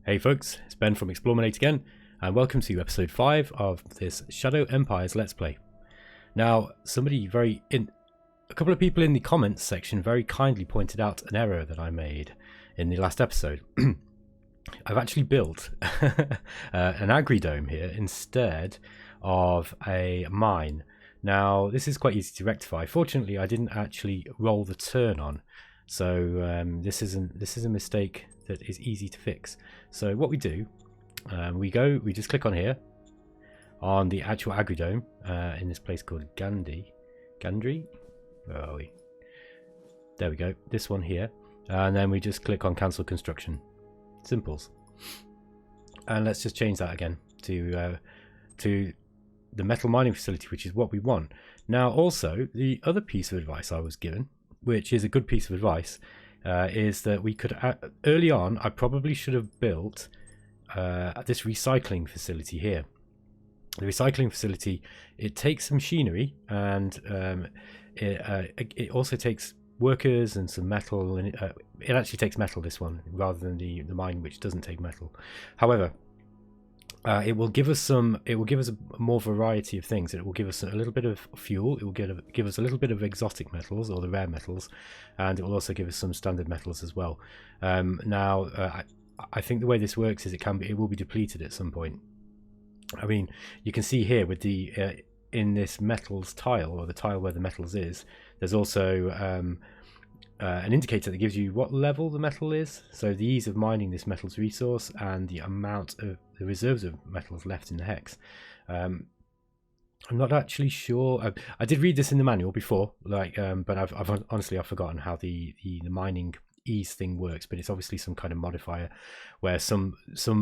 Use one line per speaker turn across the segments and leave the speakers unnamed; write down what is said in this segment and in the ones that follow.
Hey folks, it's Ben from eXplorminate again, and welcome to episode 5 of this Shadow Empires Let's Play. Now, a couple of people in the comments section very kindly pointed out an error that I made in the last episode. I've actually built an agri-dome here instead of a mine. Now, this is quite easy to rectify. Fortunately, I didn't actually roll the turn on, so this is a mistake that is easy to fix. So what we do, we just click on here on the actual agri-dome in this place called Gandry. Where are we? There we go, this one here, and then we just click on cancel construction. Simples. And let's just change that again to the metal mining facility, which is what we want. Now also, the other piece of advice I was given, which is a good piece of advice, is that we could, early on, I probably should have built this recycling facility here. The recycling facility, it takes machinery, and it also takes workers and some metal, and it actually takes metal, this one, rather than the mine, which doesn't take metal. However, it will give us a more variety of things. It will give us a little bit of fuel. It will give us a little bit of exotic metals, or the rare metals, and it will also give us some standard metals as well. Now, I think the way this works is it will be depleted at some point. I mean, you can see here with the in this metals tile, or the tile where the metals is, there's also an indicator that gives you what level the metal is, so the ease of mining this metals resource and the amount of the reserves of metals left in the hex. I'm not actually sure. I did read this in the manual before, but I've honestly forgotten how the mining ease thing works. But it's obviously some kind of modifier where some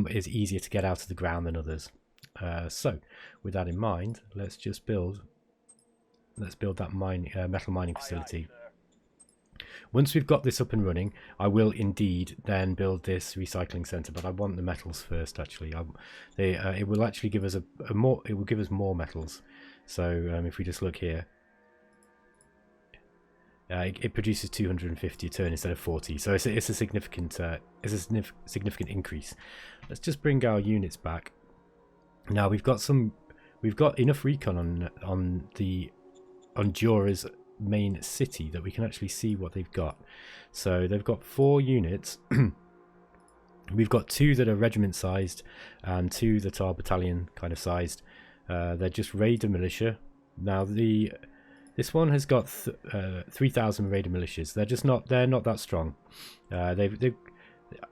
is easier to get out of the ground than others. So with that in mind, let's build that metal mining facility. Once we've got this up and running, I will indeed then build this recycling center, but I want the metals first. Actually, it will actually give us more metals. So if we just look here, it produces 250 a turn instead of 40. So it's a significant increase. Let's just bring our units back. Now we've got enough recon on Jura's main city that we can actually see what they've got. So they've got 4 units. We've got 2 that are regiment sized and 2 that are battalion kind of sized. They're just raider militia. Now this one has got 3,000 raider militias. They're not that strong.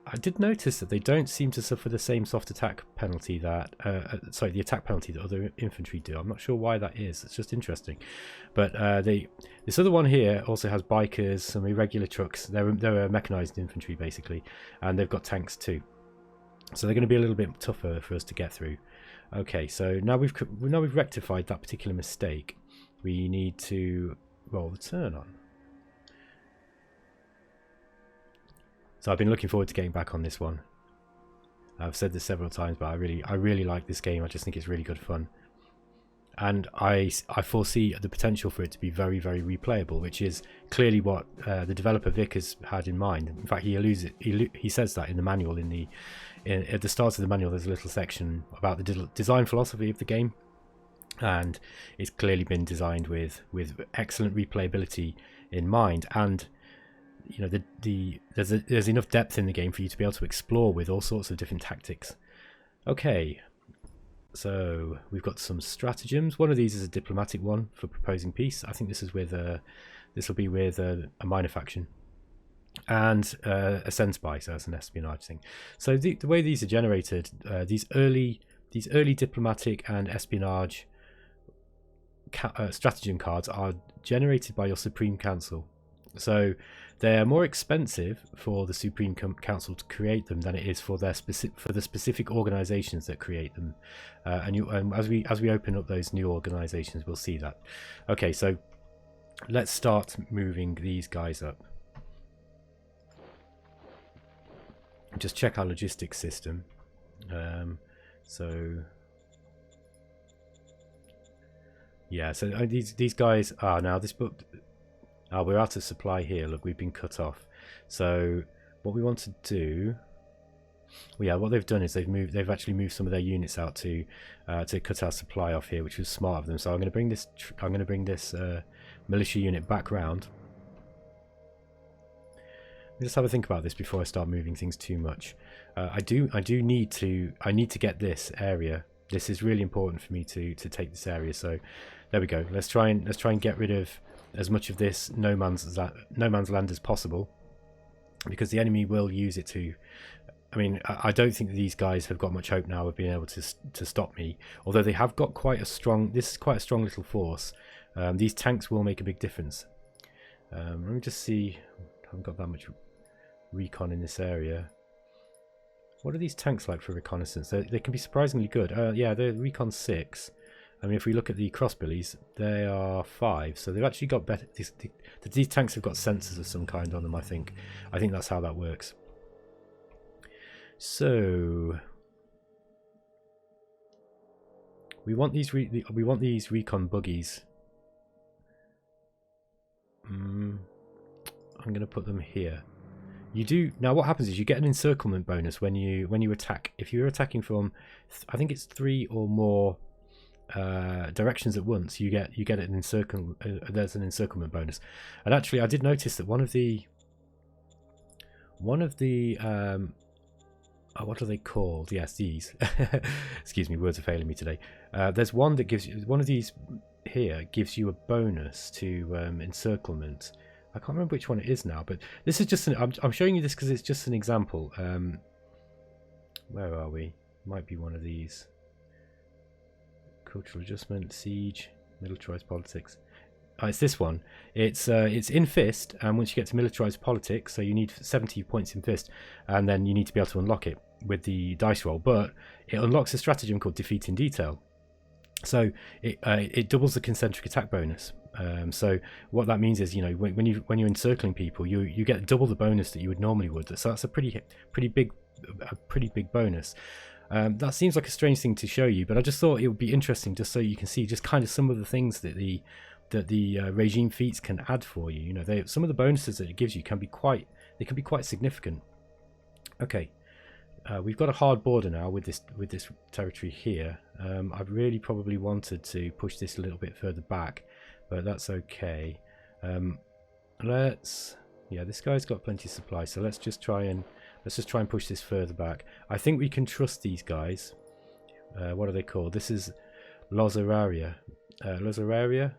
I did notice that they don't seem to suffer the same soft attack penalty that the attack penalty that other infantry do. I'm not sure why that is. It's just interesting. But this other one here also has bikers, some irregular trucks. They're a mechanized infantry basically, and they've got tanks too. So they're going to be a little bit tougher for us to get through. Okay, so now we've rectified that particular mistake. We need to roll the turn on. So I've been looking forward to getting back on this one. I've said this several times, but I really like this game. I just think it's really good fun, and I foresee the potential for it to be very, very replayable, which is clearly what the developer Vic has had in mind. In fact, he says that in the manual. At the start of the manual, there's a little section about the design philosophy of the game, and it's clearly been designed with excellent replayability in mind. And you know, there's enough depth in the game for you to be able to explore with all sorts of different tactics. Okay, so we've got some stratagems. One of these is a diplomatic one for proposing peace. I think this will be with a minor faction, and a sense spy, so that's an espionage thing. So the way these are generated, these early diplomatic and espionage stratagem cards are generated by your Supreme Council. So they're more expensive for the Supreme Council to create them than it is for the specific organizations that create them. And as we open up those new organizations, we'll see that. Okay, so let's start moving these guys up. Just check our logistics system. So yeah, so these guys are now this book. We're out of supply here. Look, we've been cut off. So what we want to do Well, yeah, what they've done is they've actually moved some of their units out to cut our supply off here, which was smart of them. So I'm going to bring this militia unit back round. Just have a think about this before I start moving things too much. I need to get this area. This is really important for me to take this area. So there we go. Let's try and get rid of as much of this no man's land as possible, because the enemy will use it to. I mean, I don't think that these guys have got much hope now of being able to stop me. Although they have got quite a strong. This is quite a strong little force. These tanks will make a big difference. Let me just see. I haven't got that much recon in this area. What are these tanks like for reconnaissance? They can be surprisingly good. Yeah, they're recon 6. I mean, if we look at the crossbillies, they are 5. So they've actually got better. These tanks have got sensors of some kind on them. I think that's how that works. So we want these recon buggies. I'm going to put them here. You do now. What happens is you get an encirclement bonus when you attack. If you're attacking from, I think it's 3 or more directions at once, you get an encircle. There's an encirclement bonus. And actually, I did notice that one of the what are they called? Yes, these. Excuse me, words are failing me today. There's one that gives you one of these here gives you a bonus to encirclement. I can't remember which one it is now, but this is just I'm showing you this because it's just an example. Where are we? Might be one of these. Cultural adjustment, siege, militarized politics. Oh, it's this one. It's in fist, and once you get to militarized politics, so you need 70 points in fist, and then you need to be able to unlock it with the dice roll. But it unlocks a stratagem called defeat in detail. So it doubles the concentric attack bonus. So what that means is, you know, when you're encircling people, you get double the bonus that you would normally would. So that's a pretty big bonus. That seems like a strange thing to show you, but I just thought it would be interesting just so you can see just kind of some of the things that the regime feats can add for you. You know, some of the bonuses that it gives you can be quite significant. Okay. We've got a hard border now with this territory here. I've really probably wanted to push this a little bit further back, but that's okay. Yeah, this guy's got plenty of supply, so let's just try and push this further back. I think we can trust these guys. What are they called? This is Lozeraria.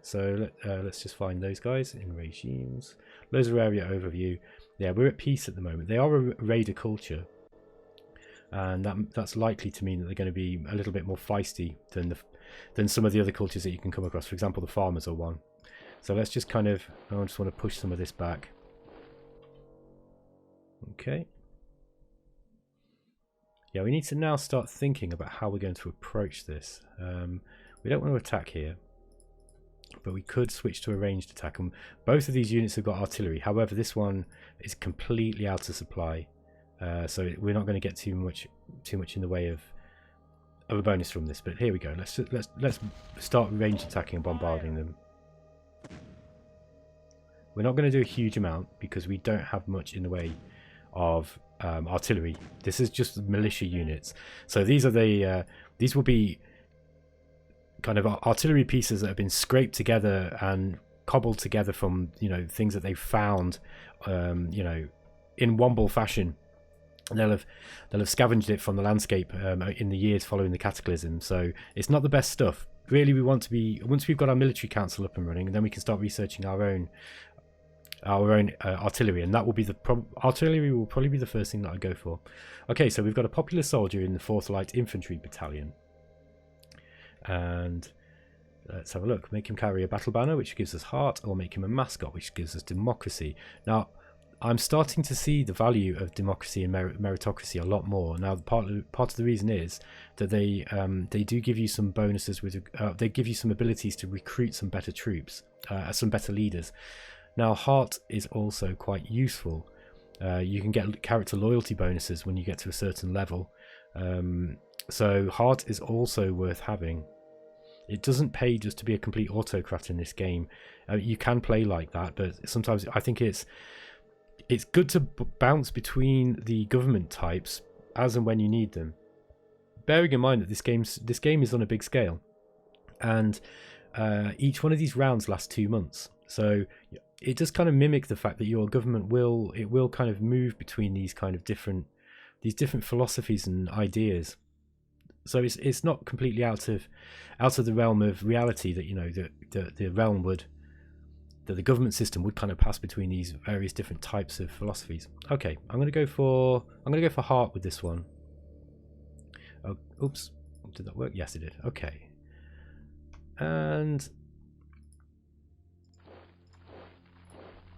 So let's just find those guys in regimes. Lozeraria overview. Yeah, we're at peace at the moment. They are a raider culture. And that's likely to mean that they're going to be a little bit more feisty than some of the other cultures that you can come across. For example, the farmers are one. So let's just I just want to push some of this back. Okay. Yeah, we need to now start thinking about how we're going to approach this. We don't want to attack here, but we could switch to a ranged attack. And both of these units have got artillery. However, this one is completely out of supply. So we're not going to get too much in the way of a bonus from this. But here we go. Let's start range attacking and bombarding them. We're not going to do a huge amount because we don't have much in the way of artillery. This is just militia units. So these are these will be kind of artillery pieces that have been scraped together and cobbled together from, you know, things that they've found, you know, in Womble fashion. They'll have scavenged it from the landscape in the years following the cataclysm. So it's not the best stuff. Really, we want to be, once we've got our military council up and running, and then we can start researching our own artillery, and that will be artillery will probably be the first thing that I go for. Okay, so we've got a popular soldier in the 4th Light Infantry Battalion, and let's have a look. Make him carry a battle banner, which gives us heart, or make him a mascot, which gives us democracy. Now, I'm starting to see the value of democracy and meritocracy a lot more now. Part of the reason is that they do give you some bonuses with they give you some abilities to recruit some better troops, some better leaders. Now, heart is also quite useful. You can get character loyalty bonuses when you get to a certain level. So heart is also worth having. It doesn't pay just to be a complete autocrat in this game. You can play like that, but sometimes I think it's good to bounce between the government types as and when you need them. Bearing in mind that this game is on a big scale, and each one of these rounds lasts 2 months, so it does kind of mimic the fact that your government will kind of move between these kind of different philosophies and ideas. So it's not completely out of the realm of reality that, you know, that the government system would kind of pass between these various different types of philosophies. Okay, I'm gonna go for heart with this one. Oh, oops, did that work? Yes, it did. Okay, and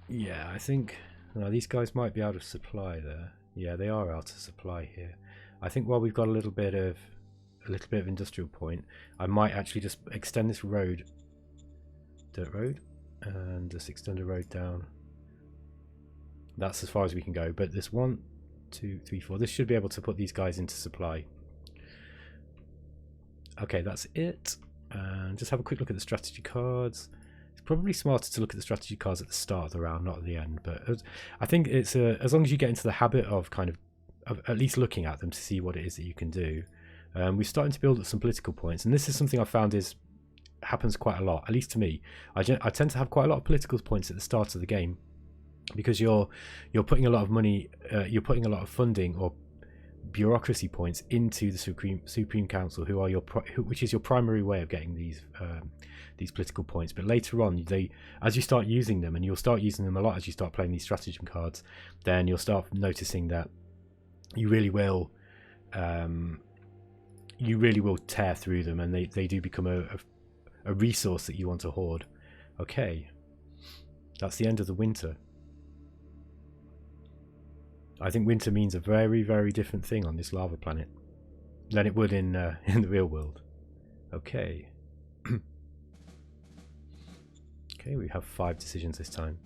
yeah, I think these guys might be out of supply there. Yeah, they are out of supply here. I think while we've got a little bit of industrial point, I might actually just extend this road, dirt road, and just extend a road down. That's as far as we can go, but this 1, 2, 3, 4, this should be able to put these guys into supply. Okay, that's it. And just have a quick look at the strategy cards. It's probably smarter to look at the strategy cards at the start of the round, not at the end, but I think it's as long as you get into the habit of at least looking at them to see what it is that you can do. We're starting to build up some political points, and this is something I found happens quite a lot, at least to me. I tend to have quite a lot of political points at the start of the game, because you're putting a lot of money, you're putting a lot of funding or bureaucracy points into the Supreme Council, which is your primary way of getting these political points. But later on, as you start using them, and you'll start using them a lot as you start playing these stratagem cards, then you'll start noticing that you really will tear through them, and they do become a resource that you want to hoard. Okay, that's the end of the winter. I think winter means a very, very different thing on this lava planet than it would in the real world. Okay. Okay, we have 5 decisions this time.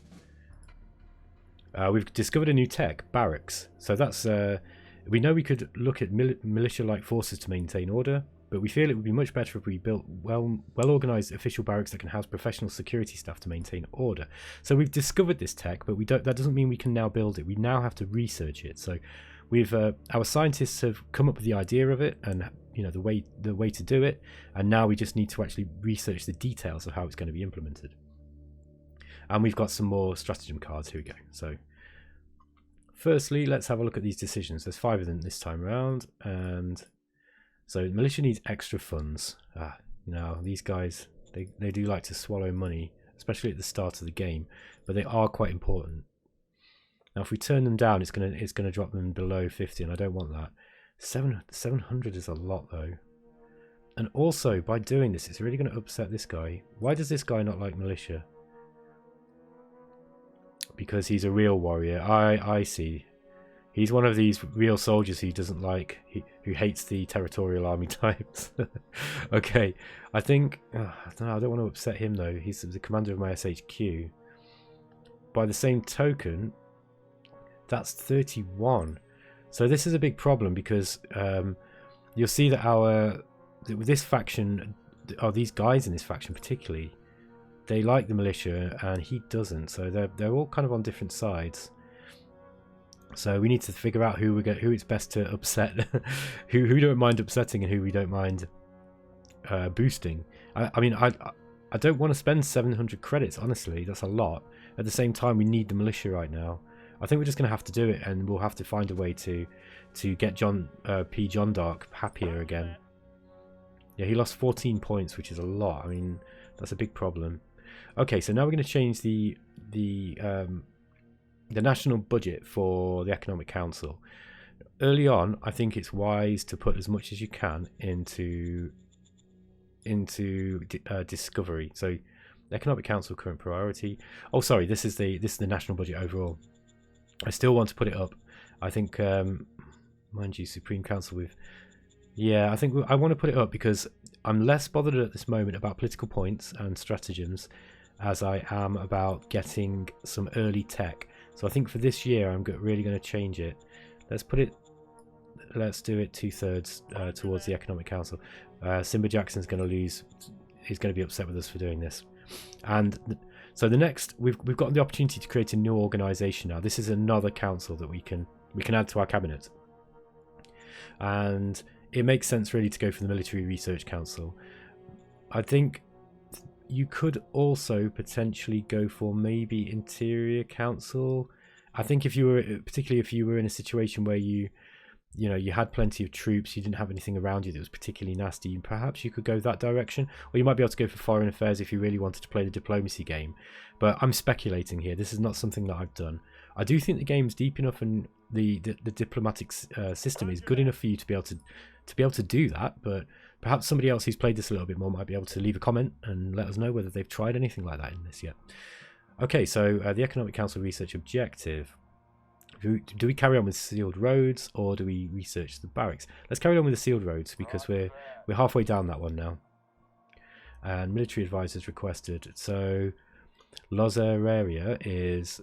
We've discovered a new tech, barracks. So that's we know we could look at militia-like forces to maintain order, but we feel it would be much better if we built well-organized official barracks that can house professional security staff to maintain order. So we've discovered this tech, but that doesn't mean we can now build it. We now have to research it. So our scientists have come up with the idea of it, and the way to do it, and now we just need to actually research the details of how it's going to be implemented. And we've got some more stratagem cards. Here we go. So firstly, let's have a look at these decisions. There's 5 of them this time around, and so militia needs extra funds. These guys, they do like to swallow money, especially at the start of the game, but they are quite important. Now, if we turn them down, it's gonna drop them below 50, and I don't want that. 700 is a lot though. And also, by doing this, it's really going to upset this guy. Why does this guy not like militia? Because he's a real warrior. I see. He's one of these real soldiers he doesn't like, who hates the territorial army types. Okay, I think... I don't want to upset him though. He's the commander of my SHQ. By the same token, that's 31. So this is a big problem, because you'll see that this faction, or these guys in this faction particularly, they like the militia and he doesn't. So they're all kind of on different sides. So we need to figure out who it's best to upset, who don't mind upsetting and who we don't mind boosting. I mean, I don't want to spend 700 credits. Honestly, that's a lot. At the same time, we need the militia right now. I think we're just going to have to do it, and we'll have to find a way to get John Dark happier again. Yeah, he lost 14 points, which is a lot. I mean, that's a big problem. Okay, so now we're going to change the national budget for the Economic Council. Early on, I think it's wise to put as much as you can into discovery. So, the Economic Council current priority. Oh, sorry, this is the national budget overall. I still want to put it up. I think, mind you, Supreme Council with... Yeah, I think I want to put it up because I'm less bothered at this moment about political points and stratagems as I am about getting some early tech. So I think for this year, I'm really going to change it. Let's do it 2/3 towards the Economic Council. Simba Jackson's going to lose. He's going to be upset with us for doing this. And so the next, we've got the opportunity to create a new organization now. This is another council that we can add to our cabinet. and it makes sense really to go for the Military Research Council. I think you could also potentially go for maybe Interior Council. I think if you were, particularly if you were in a situation where you had plenty of troops, you didn't have anything around you that was particularly nasty, perhaps you could go that direction. Or you might be able to go for Foreign Affairs if you really wanted to play the diplomacy game. But I'm speculating here. This is not something that I've done. I do think the game's deep enough and the diplomatic system is good enough for you to be able to do that. But perhaps somebody else who's played this a little bit more might be able to leave a comment and let us know whether they've tried anything like that in this yet. Okay, so the Economic Council research objective. Do we carry on with sealed roads, or do we research the barracks? Let's carry on with the sealed roads, because we're halfway down that one now. And military advisors requested. So Lozeraria is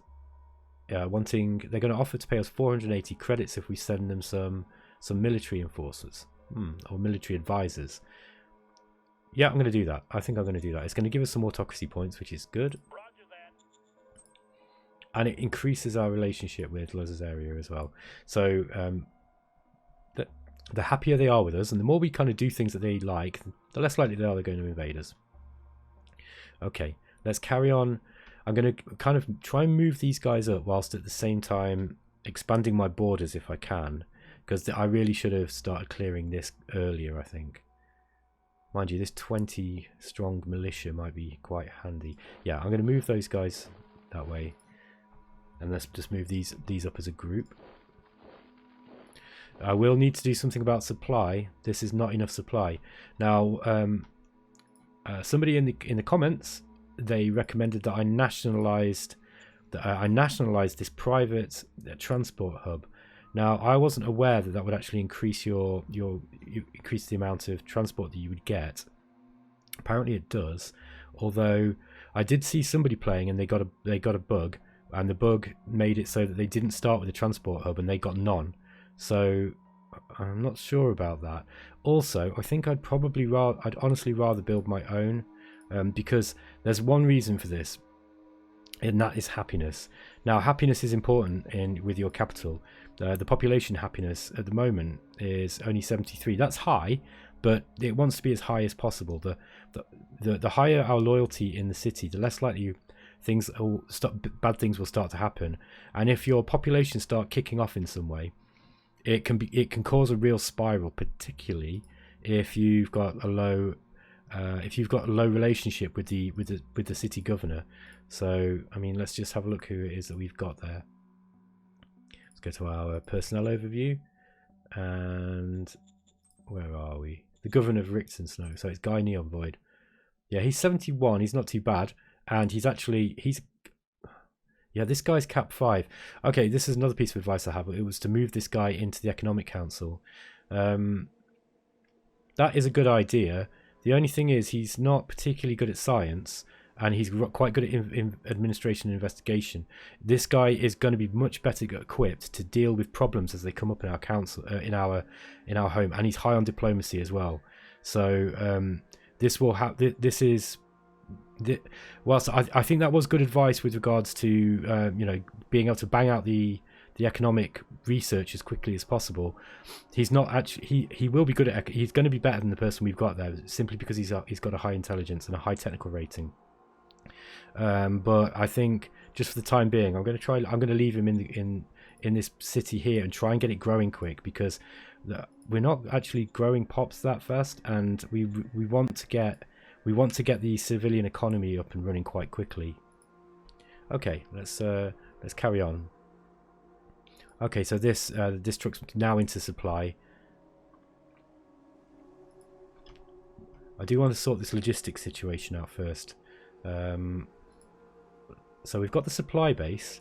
wanting. They're going to offer to pay us 480 credits if we send them some military enforcers or military advisors. Yeah, I'm going to do that. I think I'm going to do that. It's going to give us some autocracy points, which is good. And it increases our relationship with Lozeraria as well. So the happier they are with us, and the more we kind of do things that they like, the less likely they are they're going to invade us. Okay, let's carry on. I'm going to kind of try and move these guys up whilst at the same time expanding my borders if I can. Because I really should have started clearing this earlier, I think. Mind you, this 20 strong militia might be quite handy. Yeah, I'm going to move those guys that way. And let's just move these up as a group. I will need to do something about supply. This is not enough supply. Now, somebody in the comments, they recommended that I nationalized this private transport hub. Now, I wasn't aware that that would actually increase increase the amount of transport that you would get. Apparently, it does. Although I did see somebody playing and they got a bug. And the bug made it so that they didn't start with a transport hub and they got none. So I'm not sure about that. Also, I think I'd honestly rather build my own, because there's one reason for this, and that is happiness. Now, happiness is important with your capital. The population happiness at the moment is only 73. That's high, but it wants to be as high as possible. The higher our loyalty in the city, the less likely bad things will start to happen. And if your population start kicking off in some way, it can cause a real spiral, particularly if you've got a low relationship with the city governor. So I mean, let's just have a look who it is that we've got there. Let's go to our personnel overview, and where are we? The governor of Richton Snow. So it's Guy Neon Void. Yeah, he's 71. He's not too bad. And this guy's Cap 5. Okay, this is another piece of advice I have. It was to move this guy into the Economic Council. That is a good idea. The only thing is he's not particularly good at science, and he's quite good at administration and investigation. This guy is going to be much better equipped to deal with problems as they come up in our council, in our home, and he's high on diplomacy as well. So this will have whilst I think that was good advice with regards to being able to bang out the economic research as quickly as possible. He's not actually he will be good at he's going to be better than the person we've got there, simply because he's got a high intelligence and a high technical rating. But I think just for the time being, I'm going to leave him in this city here and try and get it growing quick, because we're not actually growing pops that fast, and we want to get the civilian economy up and running quite quickly. Okay, let's carry on. Okay, so this truck's now into supply. I do want to sort this logistics situation out first. So we've got the supply base.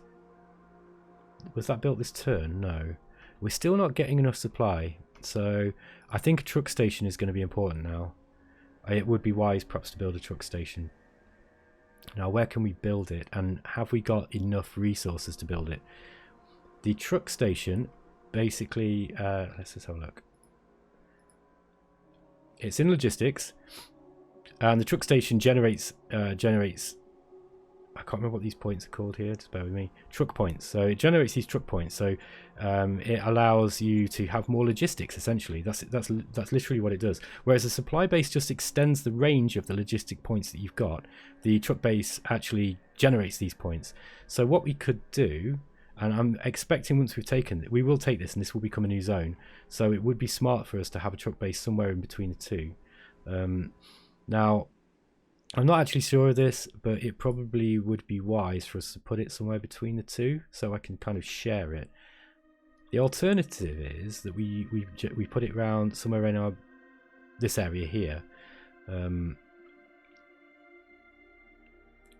Was that built this turn? No. We're still not getting enough supply. So I think a truck station is going to be important now. It would be wise perhaps to build a truck station. Now, where can we build it? And have we got enough resources to build it? The truck station, basically, let's just have a look. It's in logistics, and the truck station generates I can't remember what these points are called here, just bear with me. Truck points. So it generates these truck points, so it allows you to have more logistics. Essentially, that's literally what it does. Whereas the supply base just extends the range of the logistic points that you've got, the truck base actually generates these points. So what we could do, and I'm expecting once we've taken it, we will take this and this will become a new zone, so it would be smart for us to have a truck base somewhere in between the two. Now I'm not actually sure of this, but it probably would be wise for us to put it somewhere between the two so I can kind of share it. The alternative is that we put it around somewhere in this area here.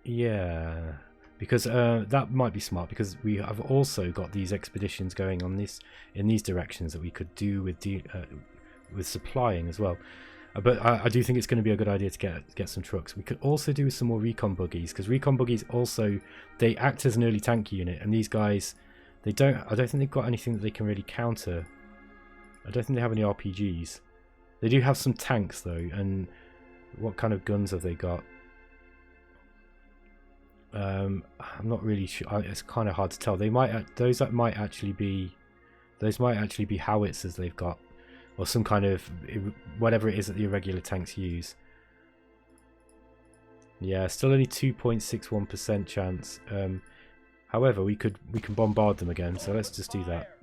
Yeah, because that might be smart, because we have also got these expeditions going on in these directions that we could do with supplying as well. But I do think it's going to be a good idea to get some trucks. We could also do some more recon buggies, because recon buggies also, they act as an early tank unit, and these guys, I don't think they've got anything that they can really counter. I don't think they have any RPGs. They do have some tanks though, and what kind of guns have they got? I'm not really sure. It's kind of hard to tell. Those might actually be howitzers they've got, or some kind of whatever it is that the irregular tanks use. Yeah, still only 2.61% chance. However, we can bombard them again, so let's just do that.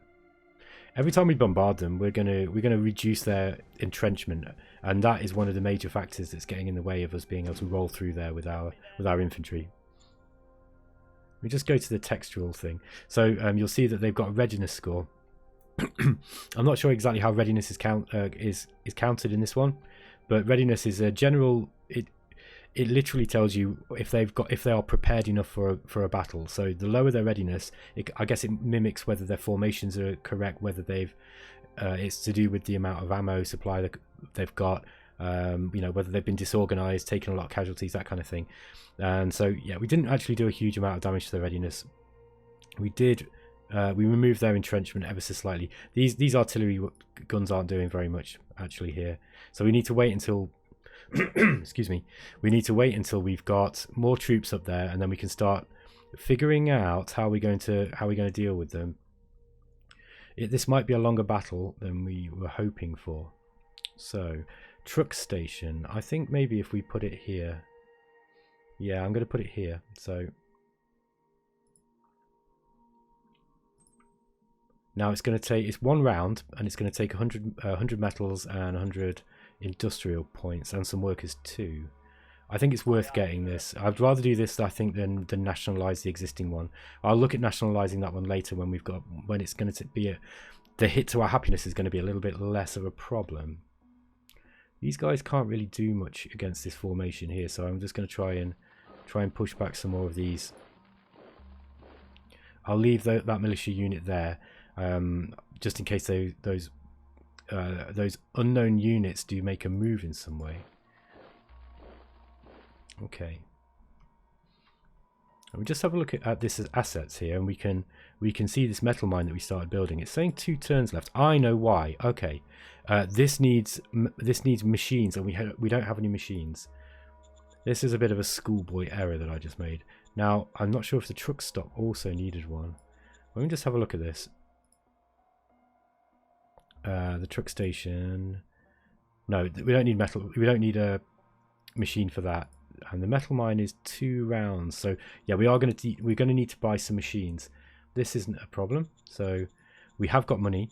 Every time we bombard them, we're gonna reduce their entrenchment, and that is one of the major factors that's getting in the way of us being able to roll through there with our infantry. We just go to the textural thing. So you'll see that they've got a readiness score. I'm not sure exactly how readiness is counted in this one, but readiness is a general. It literally tells you if they are prepared enough for a battle. So the lower their readiness, I guess it mimics whether their formations are correct, whether it's to do with the amount of ammo supply that they've got. Whether they've been disorganized, taken a lot of casualties, that kind of thing. And so yeah, we didn't actually do a huge amount of damage to their readiness. We did. We removed their entrenchment ever so slightly. These artillery guns aren't doing very much actually here, so we need to wait until excuse me, we need to wait until we've got more troops up there, and then we can start figuring out how we're going to deal with them. This might be a longer battle than we were hoping for. So truck station, I think maybe if we put it here. Yeah, I'm going to put it here. So now it's one round, and it's going to take 100 metals and 100 industrial points, and some workers too. I think it's worth getting this. I'd rather do this, I think, than nationalize the existing one. I'll look at nationalizing that one later when it's going to be the hit to our happiness is going to be a little bit less of a problem. These guys can't really do much against this formation here, so I'm just going to try and push back some more of these. I'll leave that militia unit there, just in case those unknown units do make a move in some way. Okay. And we just have a look at this as assets here, and we can see this metal mine that we started building. It's saying 2 turns left. I know why. Okay, this needs machines, and we don't have any machines. This is a bit of a schoolboy error that I just made. Now I'm not sure if the truck stop also needed one. Let me just have a look at this. The truck station. No, we don't need metal. We don't need a machine for that. And the metal mine is 2 rounds. So yeah, we're going to need to buy some machines. This isn't a problem. So we have got money.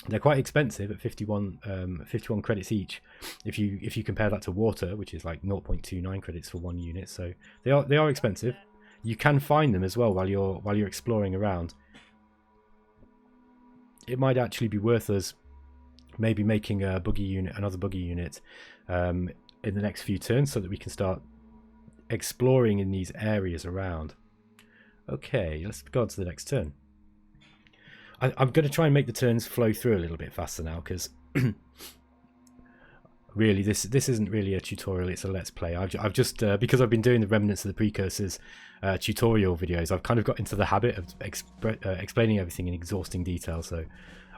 They're quite expensive at 51 credits each. If you compare that to water, which is like 0.29 credits for 1 unit. So they are expensive. You can find them as well while you're exploring around. It might actually be worth us maybe making another buggy unit in the next few turns, so that we can start exploring in these areas around. Okay, let's go on to the next turn. I'm going to try and make the turns flow through a little bit faster now, because really this isn't really a tutorial, it's a let's play. I've just because I've been doing the remnants of the precursors tutorial videos, I've kind of got into the habit of explaining everything in exhausting detail, so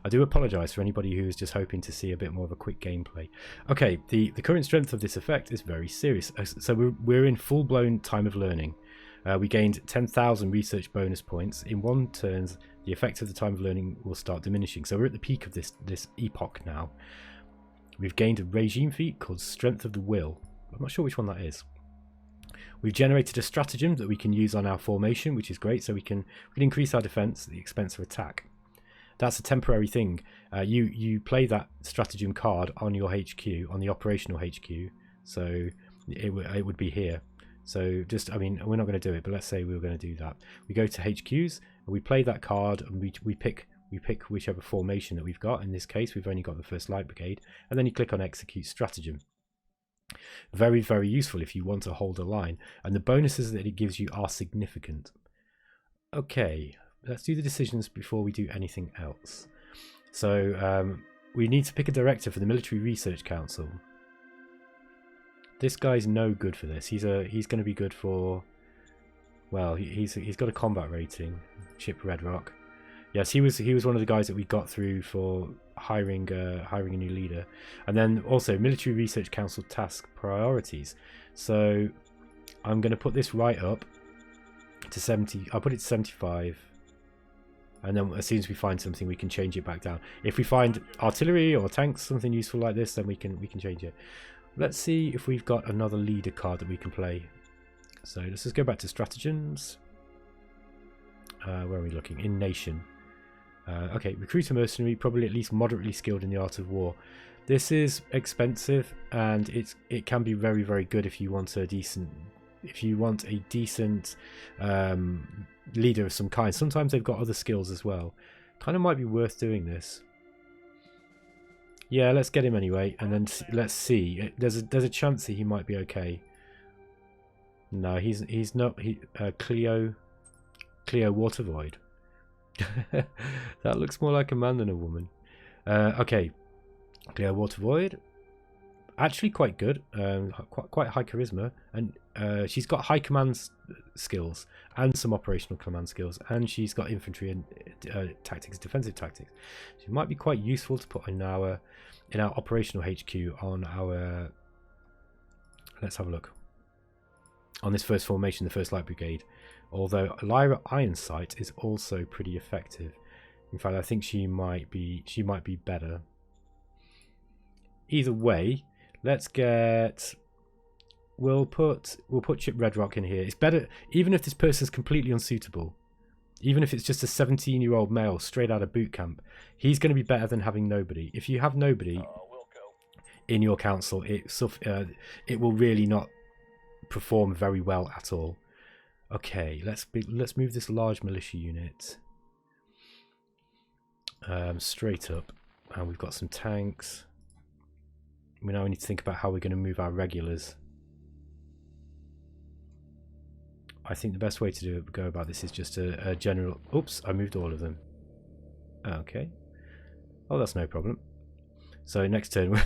I do apologise for anybody who is just hoping to see a bit more of a quick gameplay. Okay, the current strength of this effect is very serious, so we're in full-blown time of learning. We gained 10,000 research bonus points. In 1 turn, the effect of the time of learning will start diminishing. So we're at the peak of this epoch now. We've gained a regime feat called Strength of the Will. I'm not sure which one that is. We've generated a stratagem that we can use on our formation, which is great. So we can increase our defense at the expense of attack. That's a temporary thing. You play that stratagem card on your HQ, on the operational HQ. So it would be here. So just, I mean, we're not going to do it, but let's say we were going to do that. We go to HQs and we play that card, and we pick whichever formation that we've got. In this case, we've only got the 1st Light Brigade, and then you click on Execute Stratagem. Very, very useful if you want to hold a line, and the bonuses that it gives you are significant. Okay, let's do the decisions before we do anything else. So we need to pick a director for the Military Research Council. This guy's no good for this. He's going to be good for, well, he's got a combat rating. Ship Red Rock. Yes, he was one of the guys that we got through for hiring a new leader. And then also Military Research Council task priorities. So I'm going to put this right up to 70. I'll put it to 75. And then as soon as we find something, we can change it back down. If we find artillery or tanks, something useful like this, then we can change it. Let's see if we've got another leader card that we can play. So let's just go back to stratagems. Where are we looking? In nation. Okay, recruit a mercenary, probably at least moderately skilled in the art of war. This is expensive, and it can be very, very good if you want a decent leader of some kind. Sometimes they've got other skills as well. Kind of might be worth doing this. Yeah, let's get him anyway, and then let's see. There's a chance that he might be okay. No, he's not. Cleo Watervoid. That looks more like a man than a woman. Okay, Cleo Watervoid. Actually, quite good. Quite high charisma, and she's got high command skills and some operational command skills, and she's got infantry and tactics, defensive tactics. She might be quite useful to put in our operational HQ on our. Let's have a look. On this 1st formation, the 1st Light Brigade. Although Lyra Ironsight is also pretty effective. In fact, I think she might be better. Either way, let's get. We'll put Chip Red Rock in here. It's better, even if this person's completely unsuitable. Even if it's just a 17-year-old male straight out of boot camp, he's going to be better than having nobody. If you have nobody in your council, it will really not perform very well at all. Okay, let's move this large militia unit straight up, and we've got some tanks. We now need to think about how we're going to move our regulars. I think the best way to go about this is just a general. Oops, I moved all of them. Okay. Oh, that's no problem. So next turn.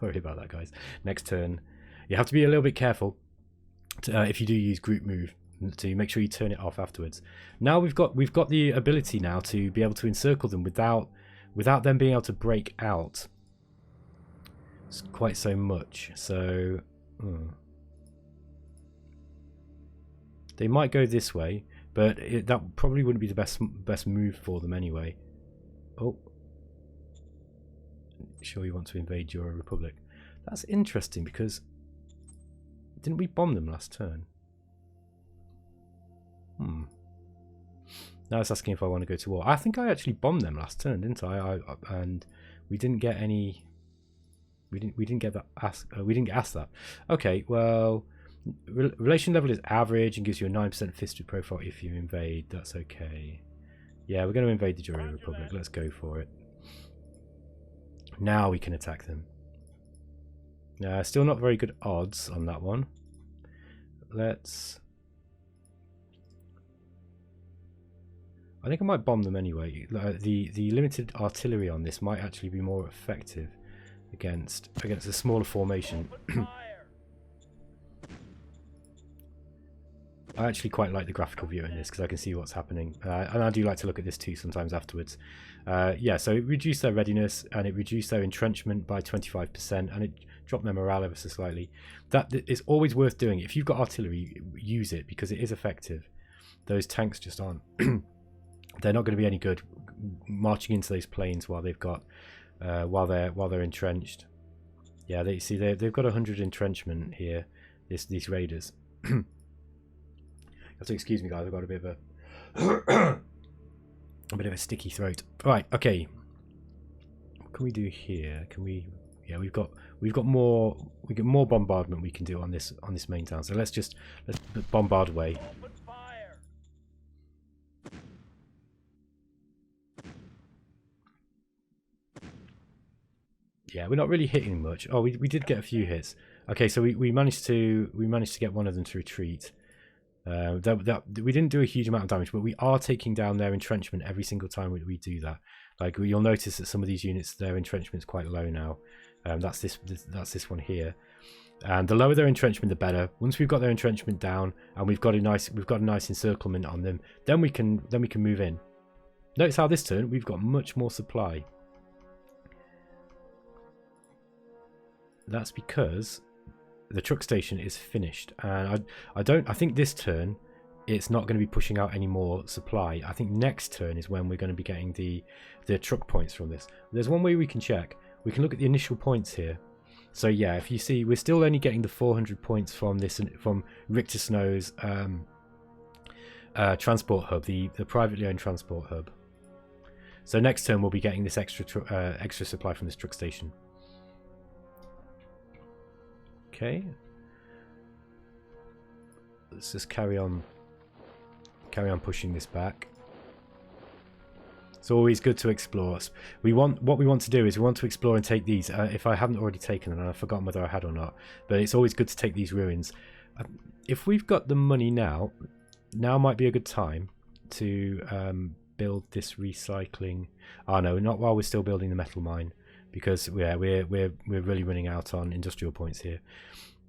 Sorry about that, guys. Next turn, you have to be a little bit careful. If you do use group move, to make sure you turn it off afterwards. Now we've got the ability now to be able to encircle them without them being able to break out quite so much. So they might go this way, but that probably wouldn't be the best move for them anyway. Oh, sure you want to invade Jura Republic? That's interesting because. Didn't we bomb them last turn? Now it's asking if I want to go to war. I think I actually bombed them last turn, didn't I? And we didn't get any. We didn't get that. We didn't get asked that. Okay, well, relation level is average and gives you a 9% fisted profile if you invade. That's okay. Yeah, we're going to invade the Jura Republic. Let's go for it. Now we can attack them. Still not very good odds on that one. I think I might bomb them anyway. The limited artillery on this might actually be more effective against a smaller formation. I actually quite like the graphical view in this because I can see what's happening, and I do like to look at this too sometimes afterwards. Yeah, so it reduced their readiness and it reduced their entrenchment by 25%, and it drop their morale ever so slightly. That is always worth doing. If you've got artillery, use it because it is effective. Those tanks just aren't. They're not going to be any good marching into those plains while they've got while they're entrenched. Yeah, they've got 100 entrenchment here. These raiders. You have to excuse me, guys. I've got a bit of a sticky throat. Right, okay. What can we do here? Can we? Yeah, we've got more. We get more bombardment we can do on this main town. So let's bombard away. Yeah, we're not really hitting much. Oh, we did get a few hits. Okay, so we managed to get one of them to retreat. We didn't do a huge amount of damage, but we are taking down their entrenchment every single time we do that. Like you'll notice that some of these units, their entrenchment is quite low now. That's this one here. And the lower their entrenchment, the better. Once we've got their entrenchment down and we've got a nice encirclement on them, then we can move in. Notice how this turn we've got much more supply. That's because the truck station is finished, and I think this turn it's not going to be pushing out any more supply. I think next turn is when we're going to be getting the truck points from this. There's one way we can check. We can look at the initial points here. So yeah, if you see, we're still only getting the 400 points from Richter Snow's transport hub, the privately owned transport hub. So next turn we'll be getting this extra supply from this truck station. Okay, let's just carry on pushing this back. It's always good to explore. What we want to do is we want to explore and take these. If I haven't already taken them, and I've forgotten whether I had or not, but it's always good to take these ruins. If we've got the money now might be a good time to build this recycling. Oh no, not while we're still building the metal mine. Because yeah, we're really running out on industrial points here.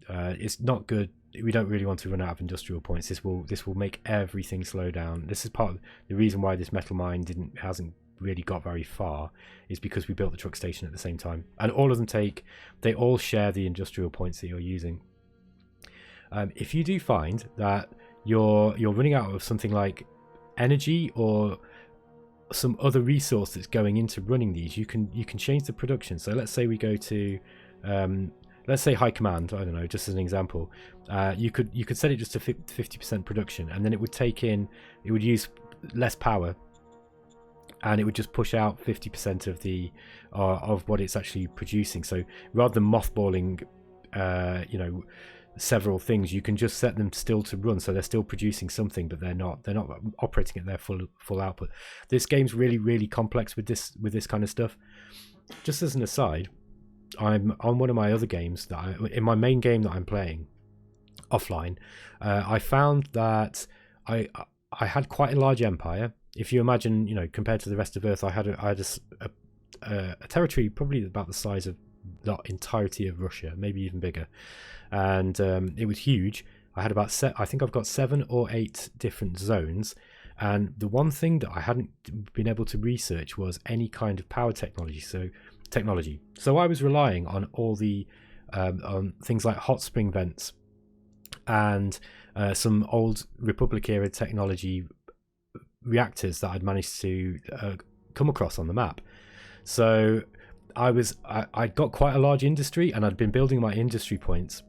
It's not good. We don't really want to run out of industrial points. This will make everything slow down. This is part of the reason why this metal mine hasn't really got very far, is because we built the truck station at the same time, and all of them they all share the industrial points that you're using. If you do find that you're running out of something like energy or some other resource that's going into running these, you can change the production. So let's say we go to let's say high command, I don't know, just as an example. You could set it just to 50% production, and then it would use less power, and it would just push out 50% of what it's actually producing. So rather than mothballing several things, you can just set them still to run, so they're still producing something, but they're not operating at their full output. This game's really complex with this kind of stuff. Just as an aside, I'm on one of my other games in my main game that I'm playing offline. I found that I had quite a large empire. If you imagine, compared to the rest of Earth, I had a territory probably about the size of the entirety of Russia, maybe even bigger. And it was huge. I had I think I've got 7 or 8 different zones, and the one thing that I hadn't been able to research was any kind of power technology. So I was relying on all the on things like hot spring vents and some old Republic era technology reactors that I'd managed to come across on the map. So I got quite a large industry, and I'd been building my industry points,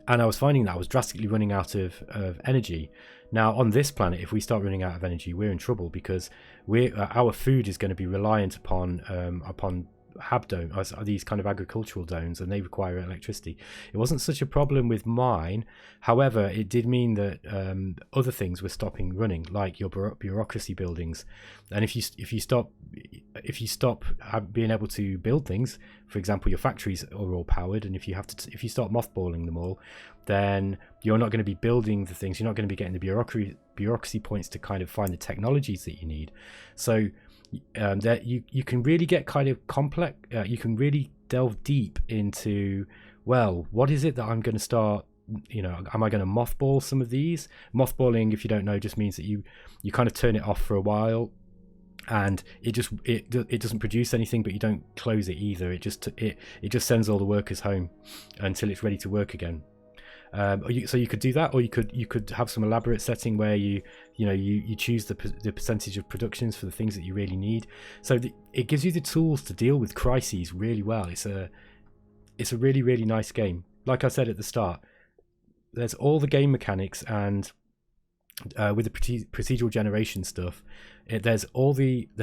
and I was finding that I was drastically running out of energy. Now on this planet, if we start running out of energy, we're in trouble, because our food is going to be reliant upon hab domes, these kind of agricultural domes, and they require electricity. It wasn't such a problem with mine. However, it did mean that other things were stopping running, like your bureaucracy buildings. And if you stop being able to build things, for example, your factories are all powered, and if you start mothballing them all, then you're not going to be building the things. You're not going to be getting the bureaucracy points to kind of find the technologies that you need. So that you can really get kind of complex. You can really delve deep into, well, what is it that I'm going to start? Am I going to mothball some of these? Mothballing, if you don't know, just means that you kind of turn it off for a while, and it doesn't produce anything, but you don't close it either. It just sends all the workers home until it's ready to work again. So you could do that, or you could have some elaborate setting where you choose the percentage of productions for the things that you really need. So it gives you the tools to deal with crises really well. It's a really, really nice game. Like I said at the start, there's all the game mechanics, and with the procedural generation stuff, there's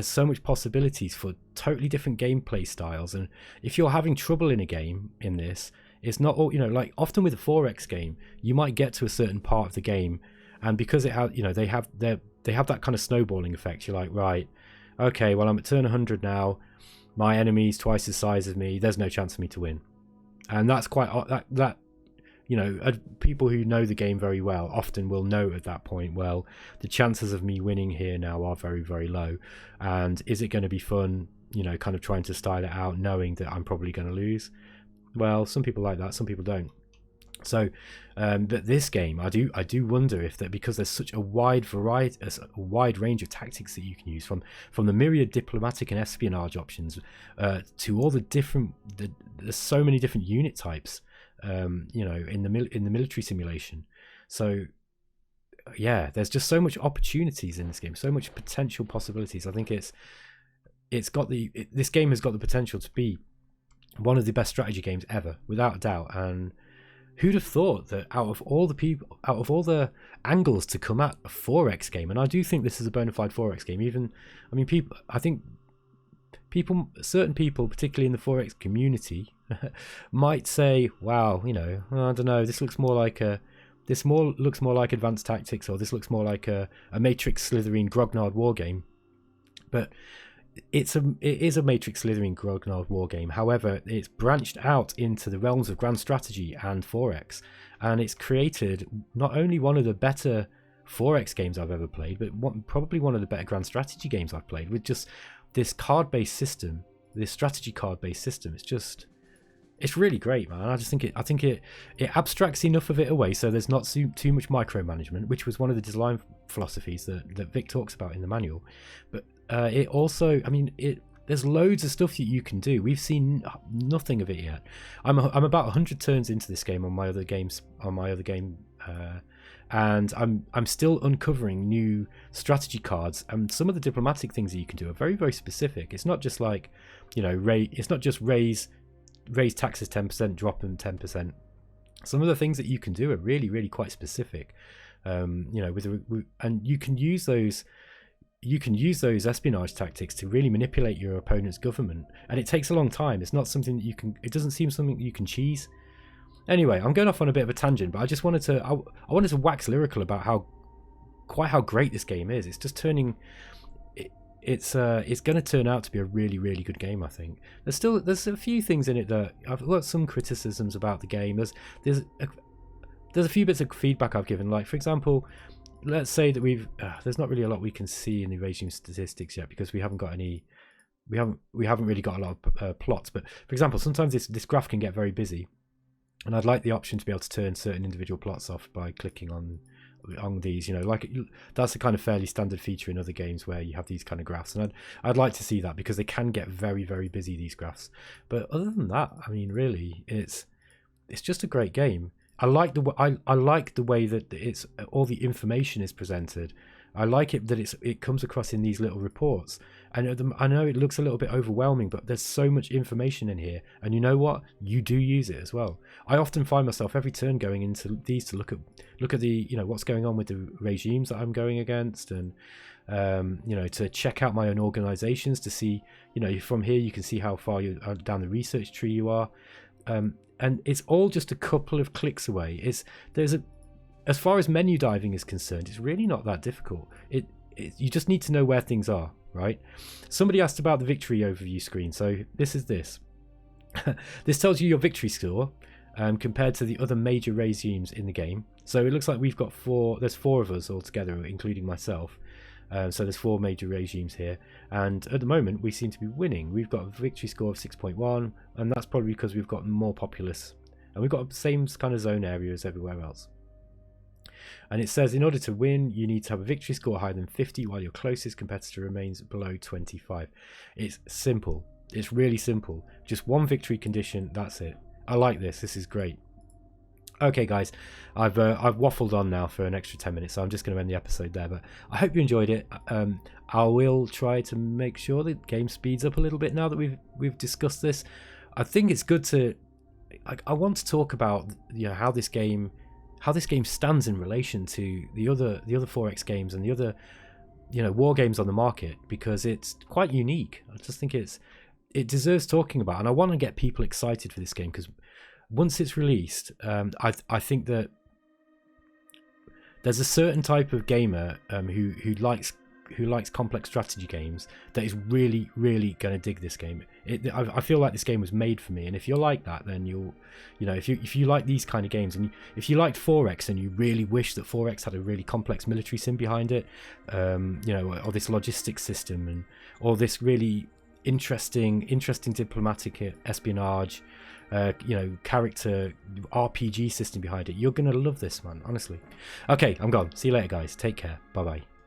so much possibilities for totally different gameplay styles. And if you're having trouble in a game in this, it's not all, like often with a 4X game, you might get to a certain part of the game, and because it has, they have that kind of snowballing effect. You're like, right, okay, well, I'm at turn 100 now. My enemy's twice the size of me. There's no chance for me to win, and that's quite that. People who know the game very well often will know at that point, well, the chances of me winning here now are very, very low, and is it going to be fun? Kind of trying to style it out, knowing that I'm probably going to lose. Well, some people like that, some people don't. So, but this game, I do wonder if that, because there's such a wide variety, a wide range of tactics that you can use, from the myriad diplomatic and espionage options to all the different. There's so many different unit types, in the military simulation. So, yeah, there's just so much opportunities in this game, so much potential possibilities. I think this game has got the potential to be one of the best strategy games ever, without a doubt. And who'd have thought that out of all the angles to come at a 4X game, and I do think this is a bona fide 4X game. Certain people, particularly in the 4X community, might say, "Wow, I don't know. This looks more like Advanced Tactics, or this looks more like a Matrix Slytherin Grognard war game." But it is a Matrix Slytherin Grognard war game. However, it's branched out into the realms of grand strategy and 4X, and it's created not only one of the better 4X games I've ever played, but probably one of the better grand strategy games I've played, with just this card-based system, this strategy card-based system. It's really great, man. I think it abstracts enough of it away, so there's not too much micromanagement, which was one of the design philosophies that Vic talks about in the manual. But it also, there's loads of stuff that you can do. We've seen nothing of it yet. I'm about 100 turns into this game on my other game, and I'm still uncovering new strategy cards, and some of the diplomatic things that you can do are very, very specific. It's not just like, it's not just raise taxes 10%, drop them 10%. Some of the things that you can do are really, really quite specific. And you can use those espionage tactics to really manipulate your opponent's government, and it takes a long time. It's not something that it doesn't seem something you can cheese. Anyway, I'm going off on a bit of a tangent, but I just wanted to wax lyrical about how great this game is. It's just turning. It's going to turn out to be a really, really good game. I think there's a few things in it that I've got some criticisms about the game. There's a few bits of feedback I've given. Like, for example, let's say that there's not really a lot we can see in the regime statistics yet, because we haven't really got a lot of plots. But for example, sometimes this graph can get very busy, and I'd like the option to be able to turn certain individual plots off by clicking on these. That's a kind of fairly standard feature in other games where you have these kind of graphs, and I'd like to see that, because they can get very, very busy, these graphs. But other than that, really, it's just a great game. I like the way that all the information is presented. I like it that it comes across in these little reports. And I know it looks a little bit overwhelming, but there's so much information in here. And you know what? You do use it as well. I often find myself every turn going into these to look at the what's going on with the regimes that I'm going against, and to check out my own organizations, to see, from here you can see how far down the research tree you are. And it's all just a couple of clicks away. As far as menu diving is concerned, it's really not that difficult. You just need to know where things are, right? Somebody asked about the victory overview screen. So this is this. This tells you your victory score compared to the other major regimes in the game. So it looks like we've got there's four of us all together, including myself. So there's four major regimes here, and at the moment we seem to be winning. We've got a victory score of 6.1, and that's probably because we've got more populace, and we've got the same kind of zone area as everywhere else. And it says, in order to win, you need to have a victory score higher than 50 while your closest competitor remains below 25. It's simple. It's really simple. Just one victory condition. That's it. I like this. This is great. Okay, guys, I've waffled on now for an extra 10 minutes, so I'm just going to end the episode there. But I hope you enjoyed it. I will try to make sure the game speeds up a little bit now that we've discussed this. I think it's good to. I want to talk about how this game stands in relation to the other 4X games and the other war games on the market, because it's quite unique. I just think it deserves talking about, and I want to get people excited for this game, because once it's released, I think that there's a certain type of gamer who likes complex strategy games that is really, really going to dig this game. I feel like this game was made for me, and if you're like that, then if you like these kind of games, and if you liked 4X and you really wish that 4X had a really complex military sim behind it, or this logistics system, or this really interesting diplomatic espionage, character RPG system behind it, you're gonna love this, man, honestly. Okay, I'm gone. See you later, guys. Take care. Bye bye.